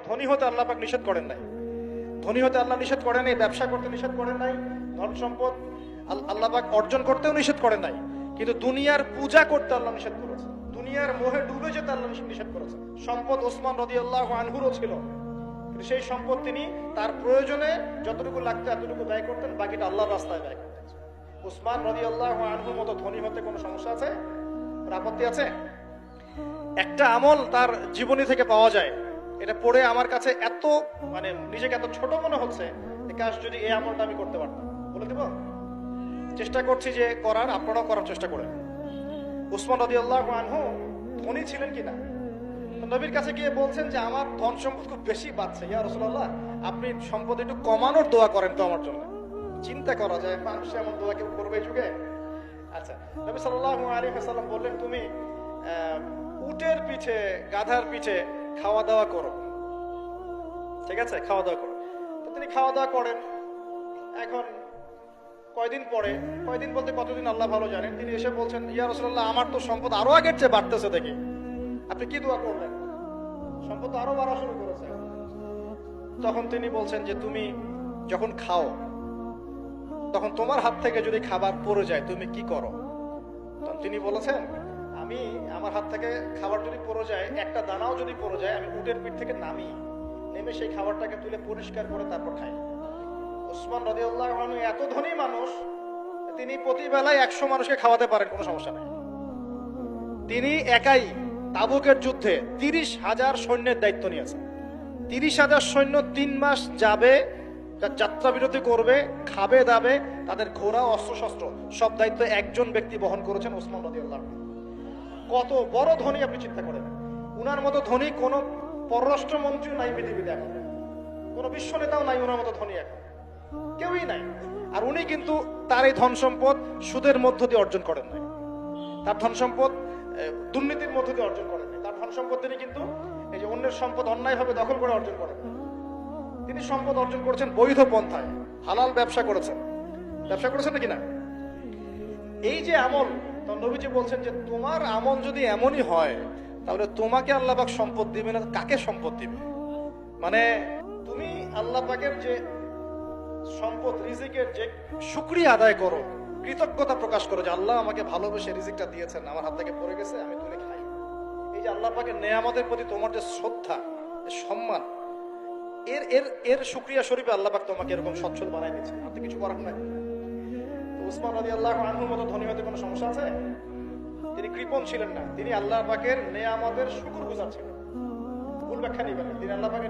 ধনী হতে আল্লাহ পাক নিষেধ করেন নাই, ধনী হতে আল্লাহ নিষেধ করেন নাই, ব্যবসা করতে নিষেধ করেন নাই, ধন সম্পদ আল্লাহ পাক অর্জন করতেও নিষেধ করেন নাই, কিন্তু দুনিয়ার পূজা করতে আল্লাহ নিষেধ করেছে, দুনিয়ার মোহে ডুবে যেতে আল্লাহ নিষেধ করেছে। সম্পদ ওসমান রাদিয়াল্লাহু আনহুরও ছিল, কিন্তু সেই সম্পদ তিনি তার প্রয়োজনে যতটুকু লাগতো এতটুকু ব্যয় করতেন, বাকিটা আল্লাহর রাস্তায় ব্যয় করতেন। ওসমান রাদিয়াল্লাহু আনহুর মতো ধনী হতে কোনো সমস্যা আছে? আপত্তি আছে? একটা আমল তার জীবনী থেকে পাওয়া যায়, এটা পড়ে আমার কাছে এত নিজেকে এত ছোট মনে হচ্ছে, কাশ যদি এই আমলটা আমি করতে পারতাম। বলে দেব, চেষ্টা করছি যে করার, আপনারাও করার চেষ্টা করেন। উসমান রাদিয়াল্লাহু আনহু ধনী ছিলেন কিনা, নবীর কাছে গিয়ে বলছেন যে আমার ধন সম্পদ খুব বেশি বাড়ছে, ইয়া রাসূলুল্লাহ আপনি সম্পদ একটু কমানোর দোয়া করেন তো আমার জন্য। চিন্তা করা যায় মানুষ এমন দোয়া কেউ করবে এই যুগে? আচ্ছা, নবী সাল্লাল্লাহু আলাইহি ওয়াসাল্লাম বললেন তুমি উটের পিঠে, গাধার পিঠে খাওয়া দাওয়া করো, ঠিক আছে, খাওয়া দাওয়া করো। তো তিনি খাওয়া দাওয়া করেন। এখন কয়দিন পরে, কয়দিন বলতে কতদিন আল্লাহ ভালো জানেন, তিনি এসে বলছেন ইয়া রাসূলুল্লাহ আমার তো সম্পদ আরো আগের চেয়ে বাড়তেছে, দেখি আপনি কি দোয়া করলেন? সম্পদ আরো বাড়া শুরু করেছে। তখন তিনি বলছেন যে তুমি যখন খাও তখন তোমার হাত থেকে যদি খাবার পড়ে যায় তুমি কি করো? তখন তিনি বলেছেন আমি, আমার হাত থেকে খাবার যদি পড়ে যায়, একটা দানাও যদি পড়ে যায়, আমি উটের পিঠ থেকে নেমে সেই খাবারটাকে তুলে পরিষ্কার করে তারপর খাই। উসমান রাদিয়াল্লাহু আনহু এত ধনী মানুষ, তিনি প্রতি বেলায় 100 মানুষকে খাওয়াতে পারেন, কোনো সমস্যা নেই। তিনি একাই তাবুকের যুদ্ধে 30,000 সৈন্যের দায়িত্ব নিয়েছেন। 30,000 সৈন্য 3 মাস যাবে, যাত্রা বিরতি করবে, খাবে দাবে, তাদের ঘোড়া অস্ত্রশস্ত্র সব দায়িত্ব একজন ব্যক্তি বহন করেছেন, ওসমান রাদিয়াল্লাহু আনহু। কত বড় ধনী আপনি চিন্তা করেন। উনার মতো ধনী কোন পররাষ্ট্রমন্ত্রী নাই পৃথিবীতে, এখন কোন বিশ্ব নেতাও নাই ওনার মতো ধনী, এখন কেউই নাই। আর উনি কিন্তু তার এই ধন সম্পদ সুদের মধ্য দিয়ে অর্জন করেন নাই, তার ধন সম্পদ দুর্নীতির মধ্য দিয়ে অর্জন করেন নাই। তার ধন সম্পদ তিনি কিন্তু এই যে অন্যের সম্পদ অন্যায়ভাবে দখল করে অর্জন করেন। তিনি সম্পদ অর্জন করেছেন বৈধ পন্থায়, হালাল ব্যবসা করেছেন। ব্যবসা করেছেন নাকি না? এই যে আমল, তখন নবীজি বলছেন যে তোমার আমল যদি এমনই হয় তাহলে তোমাকে আল্লাহ পাক সম্পদ দিবে না, কাকে সম্পদ দিবে? মানে তুমি আল্লাহ পাকের যে সম্পদ, রিজিকের যে শুকরিয়া আদায় করো, কৃতজ্ঞতা প্রকাশ করো যে আল্লাহ আমাকে ভালোবেসে রিজিকটা দিয়েছেন, আমার হাত থেকে পড়ে গেছে, আমি তুলে খাই। এই যে আল্লাহ পাকের নেয়ামতের প্রতি তোমার যে শ্রদ্ধা, সম্মান, এর শুকরিয়া স্বরূপে আল্লাহ পাক তোমাকে এরকম সচ্ছল বানাই দিয়েছেন, আপনি কিছু করার নাই। উসমান রাদিয়াল্লাহু আনহুর মতো ধনী হতে কোনো সমস্যা আছে? তিনি কৃপণ ছিলেন না, তিনি আল্লাহ পাকের নেয়ামতের শুকরগুজার ছিলেন। ভুল ব্যাখ্যা নিবেন না, তিনি আল্লাহ পাকের